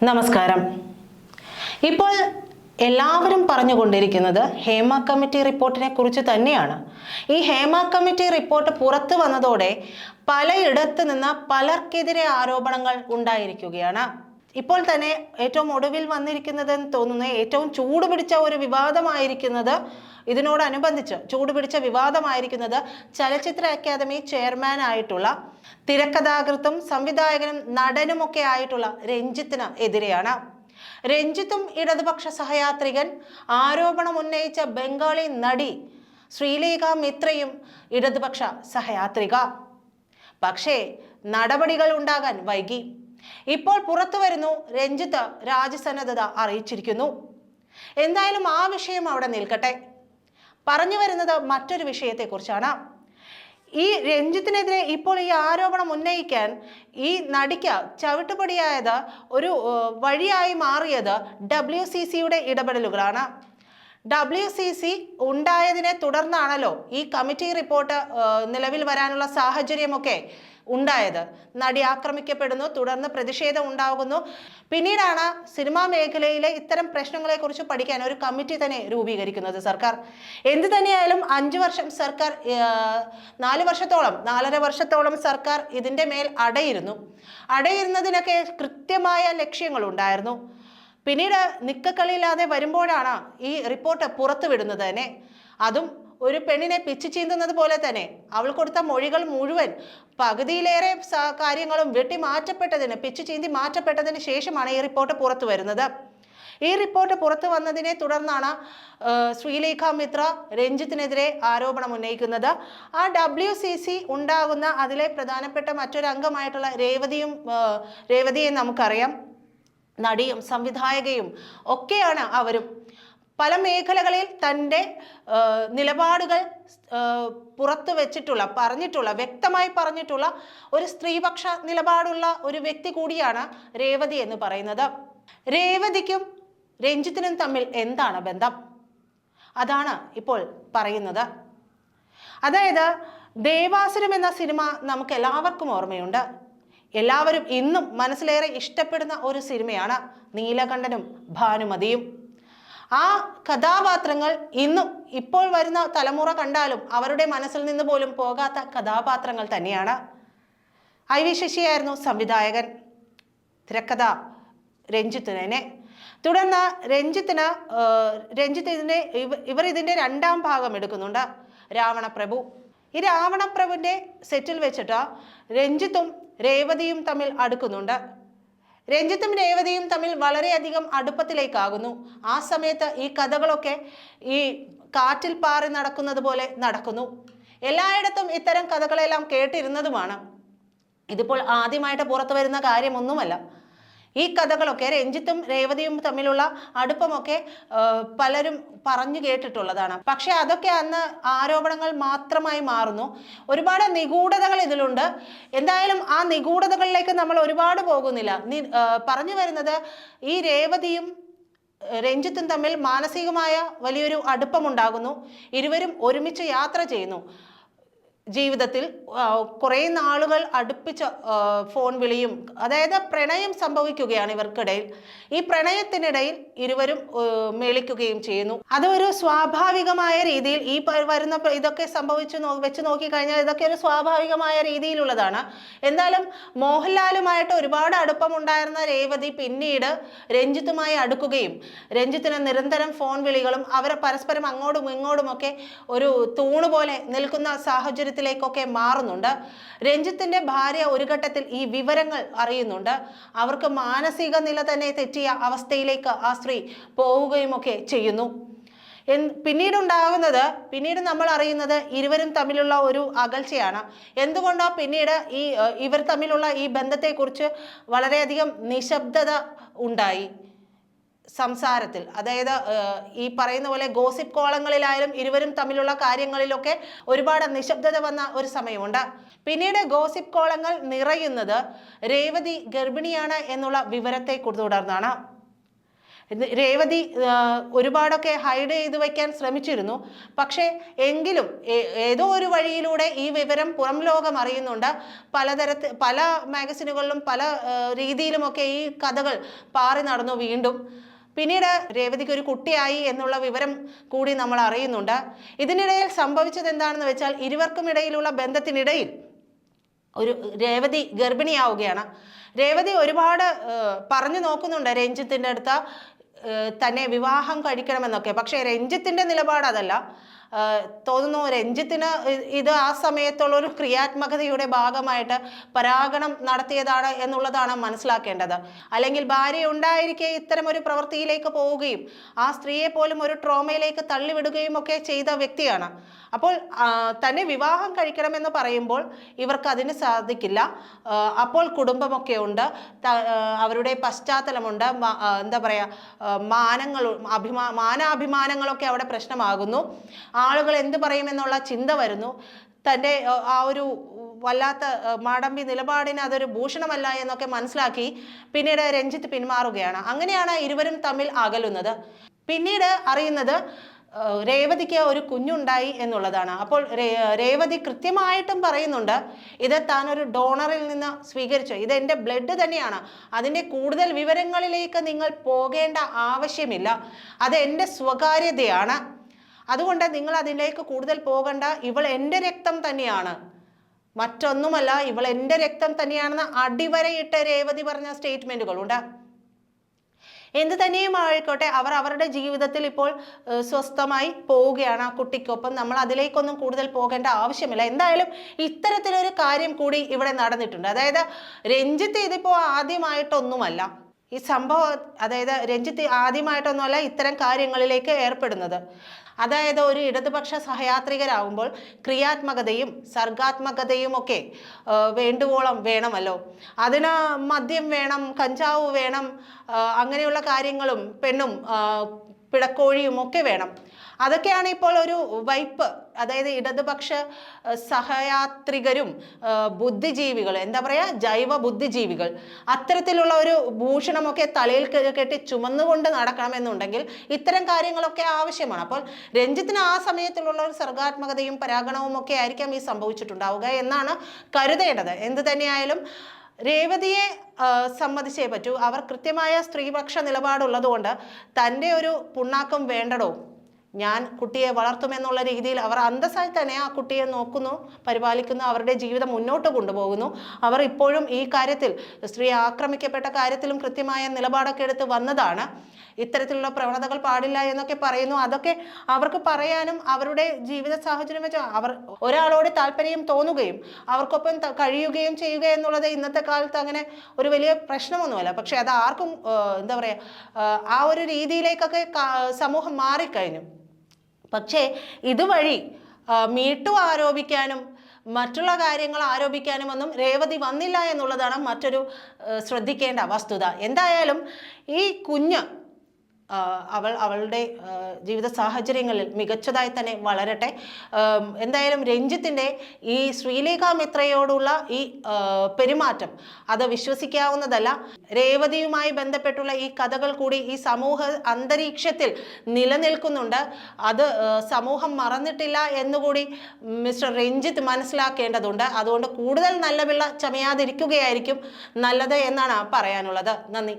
നമസ്കാരം. ഇപ്പോൾ എല്ലാവരും പറഞ്ഞുകൊണ്ടിരിക്കുന്നത് ഹേമ കമ്മിറ്റി റിപ്പോർട്ടിനെ കുറിച്ച് തന്നെയാണ്. ഈ ഹേമ കമ്മിറ്റി റിപ്പോർട്ട് പുറത്തു വന്നതോടെ പലയിടത്ത് നിന്ന് പലർക്കെതിരെ ആരോപണങ്ങൾ ഉണ്ടായിരിക്കുകയാണ്. ഇപ്പോൾ തന്നെ ഏറ്റവും ഒടുവിൽ വന്നിരിക്കുന്നതെന്ന് തോന്നുന്നു, ഏറ്റവും ചൂടുപിടിച്ച ഒരു വിവാദമായിരിക്കുന്നത്, ഇതിനോടനുബന്ധിച്ച് ചൂടുപിടിച്ച വിവാദമായിരിക്കുന്നത് ചലച്ചിത്ര അക്കാദമി ചെയർമാൻ ആയിട്ടുള്ള തിരക്കഥാകൃത്തും സംവിധായകനും നടനുമൊക്കെ ആയിട്ടുള്ള രഞ്ജിത്തിന് എതിരെയാണ്. രഞ്ജിത്തും ഇടതുപക്ഷ സഹയാത്രികൻ, ആരോപണം ഉന്നയിച്ച ബംഗാളി നടി ശ്രീലേഖ മിത്രയും ഇടതുപക്ഷ സഹയാത്രിക. പക്ഷേ നടപടികൾ ഉണ്ടാകാൻ വൈകി. ഇപ്പോൾ പുറത്തു വരുന്നു, രഞ്ജിത്ത് രാജ്യസന്നദ്ധത അറിയിച്ചിരിക്കുന്നു. എന്തായാലും ആ വിഷയം അവിടെ നിൽക്കട്ടെ. പറഞ്ഞു വരുന്നത് മറ്റൊരു വിഷയത്തെക്കുറിച്ചാണ്. ഈ രഞ്ജിത്തിനെതിരെ ഇപ്പോൾ ഈ ആരോപണം ഉന്നയിക്കാൻ ഈ നടിക്ക് ചവിട്ടുപടിയായത്, ഒരു വഴിയായി മാറിയത് WCCയുടെ ഇടപെടലുകളാണ്. WCC ഉണ്ടായതിനെ തുടർന്നാണല്ലോ ഈ കമ്മിറ്റി റിപ്പോർട്ട് നിലവിൽ വരാനുള്ള സാഹചര്യമൊക്കെ ഉണ്ടായത്. നടി ആക്രമിക്കപ്പെടുന്നു, തുടർന്ന് പ്രതിഷേധം ഉണ്ടാകുന്നു. പിന്നീടാണ് സിനിമാ മേഖലയിലെ ഇത്തരം പ്രശ്നങ്ങളെ കുറിച്ച് പഠിക്കാൻ ഒരു കമ്മിറ്റി തന്നെ രൂപീകരിക്കുന്നത് സർക്കാർ. എന്ത് തന്നെയായാലും 5 വർഷം സർക്കാർ, 4 വർഷത്തോളം സർക്കാർ ഇതിൻ്റെ മേൽ അടയിരുന്നതിനൊക്കെ കൃത്യമായ ലക്ഷ്യങ്ങൾ ഉണ്ടായിരുന്നു. പിന്നീട് നിക്കക്കളിയില്ലാതെ വരുമ്പോഴാണ് ഈ റിപ്പോർട്ട് പുറത്തുവിടുന്നത് തന്നെ. അതും ഒരു പെണ്ണിനെ പിച്ചു ചീന്തുന്നത് പോലെ തന്നെ. അവൾ കൊടുത്ത മൊഴികൾ മുഴുവൻ, പകുതിയിലേറെ കാര്യങ്ങളും പിച്ചു ചീന്തി മാറ്റപ്പെട്ടതിന് ശേഷമാണ് ഈ റിപ്പോർട്ട് പുറത്തു വരുന്നത്. ഈ റിപ്പോർട്ട് പുറത്തു വന്നതിനെ തുടർന്നാണ് ശ്രീലേഖ മിത്ര രഞ്ജിത്തിനെതിരെ ആരോപണം ഉന്നയിക്കുന്നത്. ആ WCC ഉണ്ടാകുന്ന അതിലെ പ്രധാനപ്പെട്ട മറ്റൊരു അംഗമായിട്ടുള്ള രേവതിയെ നമുക്കറിയാം. നടിയും സംവിധായകയും ഒക്കെയാണ് അവരും. പല മേഖലകളിൽ തൻ്റെ നിലപാടുകൾ വ്യക്തമായി പറഞ്ഞിട്ടുള്ള ഒരു സ്ത്രീപക്ഷ നിലപാടുള്ള ഒരു വ്യക്തി കൂടിയാണ് രേവതി എന്ന് പറയുന്നത്. രേവതിക്കും രഞ്ജിത്തിനും തമ്മിൽ എന്താണ് ബന്ധം? അതാണ് ഇപ്പോൾ പറയുന്നത്. അതായത് ദേവാസുരം എന്ന സിനിമ നമുക്ക് എല്ലാവർക്കും ഓർമ്മയുണ്ട്. എല്ലാവരും ഇന്നും മനസ്സിലേറെ ഇഷ്ടപ്പെടുന്ന ഒരു സിനിമയാണ് നീലകണ്ഠനും ഭാനുമതിയും. ആ കഥാപാത്രങ്ങൾ ഇന്നും ഇപ്പോൾ വരുന്ന തലമുറ കണ്ടാലും അവരുടെ മനസ്സിൽ നിന്ന് പോലും പോകാത്ത കഥാപാത്രങ്ങൾ തന്നെയാണ്. IV ശശിയായിരുന്നു സംവിധായകൻ, തിരക്കഥ രഞ്ജിത്തിനെ. തുടർന്ന് ഇവർ ഇതിൻ്റെ 2ാം ഭാഗം എടുക്കുന്നുണ്ട്, രാവണപ്രഭു. ഈ രാവണപ്രഭുവിൻ്റെ സെറ്റിൽ വെച്ചിട്ട് രഞ്ജിത്തും രേവതിയും തമ്മിൽ അടുക്കുന്നുണ്ട്. രഞ്ജിത്തും രേവതിയും തമ്മിൽ വളരെയധികം അടുപ്പത്തിലേക്കാകുന്നു. ആ സമയത്ത് ഈ കഥകളൊക്കെ ഈ കാറ്റിൽ പാറി നടക്കുന്നത് പോലെ നടക്കുന്നു. എല്ലായിടത്തും ഇത്തരം കഥകളെല്ലാം കേട്ടിരുന്നതുമാണ്. ഇതിപ്പോൾ ആദ്യമായിട്ട് പുറത്തു വരുന്ന കാര്യമൊന്നുമല്ല. ഈ കഥകളൊക്കെ, രഞ്ജിത്തും രേവതിയും തമ്മിലുള്ള അടുപ്പമൊക്കെ പലരും പറഞ്ഞു കേട്ടിട്ടുള്ളതാണ്. പക്ഷെ അതൊക്കെ അന്ന് ആരോപണങ്ങൾ മാത്രമായി മാറുന്നു. ഒരുപാട് നിഗൂഢതകൾ ഇതിലുണ്ട്. എന്തായാലും ആ നിഗൂഢതകളിലേക്ക് നമ്മൾ ഒരുപാട് പോകുന്നില്ല. പറഞ്ഞു വരുന്നത്, ഈ രേവതിയും രഞ്ജിത്തും തമ്മിൽ മാനസികമായ വലിയൊരു അടുപ്പമുണ്ടാകുന്നു. ഇരുവരും ഒരുമിച്ച് യാത്ര ചെയ്യുന്നു. ജീവിതത്തിൽ കുറേ നാളുകൾ അടുപ്പിച്ച് ഫോൺ വിളിയും, അതായത് പ്രണയം സംഭവിക്കുകയാണ് ഇവർക്കിടയിൽ. ഈ പ്രണയത്തിനിടയിൽ ഇരുവരും മേളിക്കുകയും ചെയ്യുന്നു. അത് ഒരു സ്വാഭാവികമായ രീതിയിൽ, ഈ വരുന്ന ഇതൊക്കെ വെച്ച് നോക്കിക്കഴിഞ്ഞാൽ ഇതൊക്കെ ഒരു സ്വാഭാവികമായ രീതിയിലുള്ളതാണ്. എന്തായാലും മോഹൻലാലുമായിട്ട് ഒരുപാട് അടുപ്പമുണ്ടായിരുന്ന രേവതി പിന്നീട് രഞ്ജിത്തുമായി അടുക്കുകയും, രഞ്ജിത്തിന് നിരന്തരം ഫോൺ വിളികളും, അവർ പരസ്പരം അങ്ങോട്ടും ഇങ്ങോട്ടുമൊക്കെ ഒരു തൂണ് പോലെ നിൽക്കുന്ന സാഹചര്യത്തിലേക്കൊക്കെ മാറുന്നുണ്ട്. രഞ്ജിത്തിന്റെ ഭാര്യ ഒരു ഘട്ടത്തിൽ ഈ വിവരങ്ങൾ അറിയുന്നുണ്ട്. അവർക്ക് മാനസിക നില തന്നെ തെറ്റിയ അവസ്ഥയിലേക്ക് ആ സ്ത്രീ പോവുകയും ഒക്കെ ചെയ്യുന്നു. പിന്നീട് നമ്മൾ അറിയുന്നത് ഇരുവരും തമ്മിലുള്ള ഒരു അകൽച്ചയാണ്. എന്തുകൊണ്ടോ പിന്നീട് ഇവർ തമ്മിലുള്ള ഈ ബന്ധത്തെക്കുറിച്ച് വളരെയധികം നിശബ്ദത ഉണ്ടായി സംസാരത്തിൽ. അതായത് ഈ പറയുന്ന പോലെ ഗോസിപ്പ് കോളങ്ങളിലായാലും ഇരുവരും തമ്മിലുള്ള കാര്യങ്ങളിലൊക്കെ ഒരുപാട് നിശബ്ദത വന്ന ഒരു സമയമുണ്ട്. പിന്നീട് ഗോസിപ്പ് കോളങ്ങൾ നിറയുന്നത് രേവതി ഗർഭിണിയാണ് എന്നുള്ള വിവരത്തെ തുടർന്നാണ്. രേവതി ഒരുപാടൊക്കെ ഹൈഡ് ചെയ്ത് വയ്ക്കാൻ ശ്രമിച്ചിരുന്നു. പക്ഷേ എങ്കിലും ഏതോ ഒരു വഴിയിലൂടെ ഈ വിവരം പുറം ലോകം അറിയുന്നുണ്ട്. പല മാഗസിനുകളിലും പല രീതിയിലുമൊക്കെ ഈ കഥകൾ പാറി നടന്നു. വീണ്ടും പിന്നീട് രേവതിക്ക് ഒരു കുട്ടിയായി എന്നുള്ള വിവരം കൂടി നമ്മൾ അറിയുന്നുണ്ട്. ഇതിനിടയിൽ സംഭവിച്ചത് എന്താണെന്ന് വെച്ചാൽ ഇരുവർക്കും ഇടയിലുള്ള ബന്ധത്തിനിടയിൽ രേവതി ഗർഭിണിയാവുകയാണ്. രേവതി ഒരുപാട് പറഞ്ഞു നോക്കുന്നുണ്ട് രഞ്ജിത്തിൻ്റെ അടുത്ത് തന്നെ വിവാഹം കഴിക്കണമെന്നൊക്കെ. പക്ഷേ രഞ്ജിത്തിൻ്റെ നിലപാട് അതല്ല. തോന്നുന്നു രഞ്ജിത്തിന് ഇത് ആ സമയത്തുള്ളൊരു ക്രിയാത്മകതയുടെ ഭാഗമായിട്ട് പരാഗണം നടത്തിയതാണ് എന്നുള്ളതാണ് മനസ്സിലാക്കേണ്ടത്. അല്ലെങ്കിൽ ഭാര്യ ഉണ്ടായിരിക്കെ ഇത്തരം ഒരു പ്രവൃത്തിയിലേക്ക് പോവുകയും ആ സ്ത്രീയെ പോലും ഒരു ട്രോമയിലേക്ക് തള്ളിവിടുകയും ഒക്കെ ചെയ്ത വ്യക്തിയാണ്. അപ്പോൾ തന്നെ വിവാഹം കഴിക്കണമെന്ന് പറയുമ്പോൾ ഇവർക്ക് അതിന് സാധിക്കില്ല. അപ്പോൾ കുടുംബമൊക്കെ ഉണ്ട്, അവരുടെ പശ്ചാത്തലമുണ്ട്, എന്താ പറയുക, മാനാഭിമാനങ്ങളൊക്കെ അവിടെ പ്രശ്നമാകുന്നു. ആളുകൾ എന്ത് പറയുമെന്നുള്ള ചിന്ത വരുന്നു. തൻ്റെ ആ ഒരു വല്ലാത്ത മാടമ്പി നിലപാടിന് അതൊരു ഭൂഷണമല്ല എന്നൊക്കെ മനസ്സിലാക്കി പിന്നീട് രഞ്ജിത്ത് പിന്മാറുകയാണ്. അങ്ങനെയാണ് ഇരുവരും തമ്മിൽ അകലുന്നത്. പിന്നീട് അറിയുന്നത് രേവതിക്ക് ഒരു കുഞ്ഞുണ്ടായി എന്നുള്ളതാണ്. അപ്പോൾ രേവതി കൃത്യമായിട്ടും പറയുന്നുണ്ട്, ഇത് താൻ ഒരു ഡോണറിൽ നിന്ന് സ്വീകരിച്ചു, ഇത് എൻ്റെ ബ്ലഡ് തന്നെയാണ്, അതിൻ്റെ കൂടുതൽ വിവരങ്ങളിലേക്ക് നിങ്ങൾ പോകേണ്ട ആവശ്യമില്ല, അത് എൻ്റെ സ്വകാര്യതയാണ്, അതുകൊണ്ട് നിങ്ങൾ അതിലേക്ക് കൂടുതൽ പോകണ്ട, ഇവൾ എൻ്റെ രക്തം തന്നെയാണ്, മറ്റൊന്നുമല്ല, ഇവൾ എൻ്റെ രക്തം തന്നെയാണെന്ന് അടിവരയിട്ട് രേവതി പറഞ്ഞ സ്റ്റേറ്റ്മെൻറ്റുകളുണ്ട്. എന്ത് തന്നെയും ആയിക്കോട്ടെ, അവർ അവരുടെ ജീവിതത്തിൽ ഇപ്പോൾ സ്വസ്ഥമായി പോവുകയാണ് ആ കുട്ടിക്കൊപ്പം. നമ്മൾ അതിലേക്കൊന്നും കൂടുതൽ പോകേണ്ട ആവശ്യമില്ല. എന്തായാലും ഇത്തരത്തിലൊരു കാര്യം കൂടി ഇവിടെ നടന്നിട്ടുണ്ട്. അതായത് രഞ്ജിത്ത് ഇതിപ്പോൾ ആദ്യമായിട്ടൊന്നുമല്ല ഈ സംഭവം, അതായത് രഞ്ജിത്ത് ആദ്യമായിട്ടൊന്നുമല്ല ഇത്തരം കാര്യങ്ങളിലേക്ക് ഏർപ്പെടുന്നത്. അതായത് ഒരു ഇടതുപക്ഷ സഹയാത്രികരാകുമ്പോൾ ക്രിയാത്മകതയും സർഗാത്മകതയും ഒക്കെ വേണ്ടുവോളം വേണമല്ലോ. അതിന് മദ്യം വേണം, കഞ്ചാവ് വേണം, അങ്ങനെയുള്ള കാര്യങ്ങളും പെണ്ണും പിടക്കോഴിയും ഒക്കെ വേണം. അതൊക്കെയാണ് ഇപ്പോൾ ഒരു വൈപ്പ്. അതായത് ഇടതുപക്ഷ സഹയാത്രികരും ബുദ്ധിജീവികൾ, എന്താ പറയുക, ജൈവ ബുദ്ധിജീവികൾ അത്തരത്തിലുള്ള ഒരു ഭൂഷണമൊക്കെ തലയിൽ കെട്ടി ചുമന്നുകൊണ്ട് നടക്കണമെന്നുണ്ടെങ്കിൽ ഇത്തരം കാര്യങ്ങളൊക്കെ ആവശ്യമാണ്. അപ്പോൾ രഞ്ജിത്തിന് ആ സമയത്തുള്ള ഒരു സർഗാത്മകതയും പരാഗണവും ഒക്കെ ആയിരിക്കാം ഈ സംഭവിച്ചിട്ടുണ്ടാവുക എന്നാണ് കരുതേണ്ടത്. എന്ത് തന്നെയായാലും രേവതിയെ സമ്മതിച്ചേ പറ്റൂ. അവർ കൃത്യമായ സ്ത്രീപക്ഷ നിലപാടുള്ളതുകൊണ്ട് തൻ്റെ ഒരു പുണ്ണാക്കം വേണ്ടടോ, ഞാൻ കുട്ടിയെ വളർത്തുമെന്നുള്ള രീതിയിൽ അവർ അന്തസ്സായി തന്നെ ആ കുട്ടിയെ നോക്കുന്നു, പരിപാലിക്കുന്നു, അവരുടെ ജീവിതം മുന്നോട്ട് കൊണ്ടുപോകുന്നു. അവർ ഇപ്പോഴും ഈ കാര്യത്തിൽ, സ്ത്രീ ആക്രമിക്കപ്പെട്ട കാര്യത്തിലും കൃത്യമായ നിലപാടൊക്കെ എടുത്ത് വന്നതാണ്. ഇത്തരത്തിലുള്ള പ്രവണതകൾ പാടില്ല എന്നൊക്കെ പറയുന്നു. അതൊക്കെ അവർക്ക് പറയാനും അവരുടെ ജീവിത സാഹചര്യം വെച്ച് ഒരാളോട് താല്പര്യം തോന്നുകയും അവർക്കൊപ്പം കഴിയുകയും ചെയ്യുക എന്നുള്ളത് ഇന്നത്തെ കാലത്ത് അങ്ങനെ ഒരു വലിയ പ്രശ്നമൊന്നുമല്ല. പക്ഷെ അത് ആർക്കും എന്താ പറയുക, ആ ഒരു രീതിയിലേക്കൊക്കെ സമൂഹം മാറിക്കഴിഞ്ഞു. പക്ഷേ ഇതുവഴി മീട്ടു ആരോപിക്കാനും മറ്റുള്ള കാര്യങ്ങൾ ആരോപിക്കാനും ഒന്നും രേവതി വന്നില്ല എന്നുള്ളതാണ് മറ്റൊരു ശ്രദ്ധിക്കേണ്ട വസ്തുത. എന്തായാലും ഈ കുഞ്ഞ് അവളുടെ ജീവിത സാഹചര്യങ്ങളിൽ മികച്ചതായി തന്നെ വളരട്ടെ. എന്തായാലും രഞ്ജിത്തിൻ്റെ ഈ ശ്രീലേഖ മിത്രയോടുള്ള ഈ പെരുമാറ്റം അത് വിശ്വസിക്കാവുന്നതല്ല. രേവതിയുമായി ബന്ധപ്പെട്ടുള്ള ഈ കഥകൾ കൂടി ഈ സമൂഹ അന്തരീക്ഷത്തിൽ നിലനിൽക്കുന്നുണ്ട്. അത് സമൂഹം മറന്നിട്ടില്ല എന്നുകൂടി മിസ്റ്റർ രഞ്ജിത്ത് മനസ്സിലാക്കേണ്ടതുണ്ട്. അതുകൊണ്ട് കൂടുതൽ നല്ല പിള്ള ചമയാതിരിക്കുകയായിരിക്കും നല്ലത് എന്നാണ് പറയാനുള്ളത്. നന്ദി.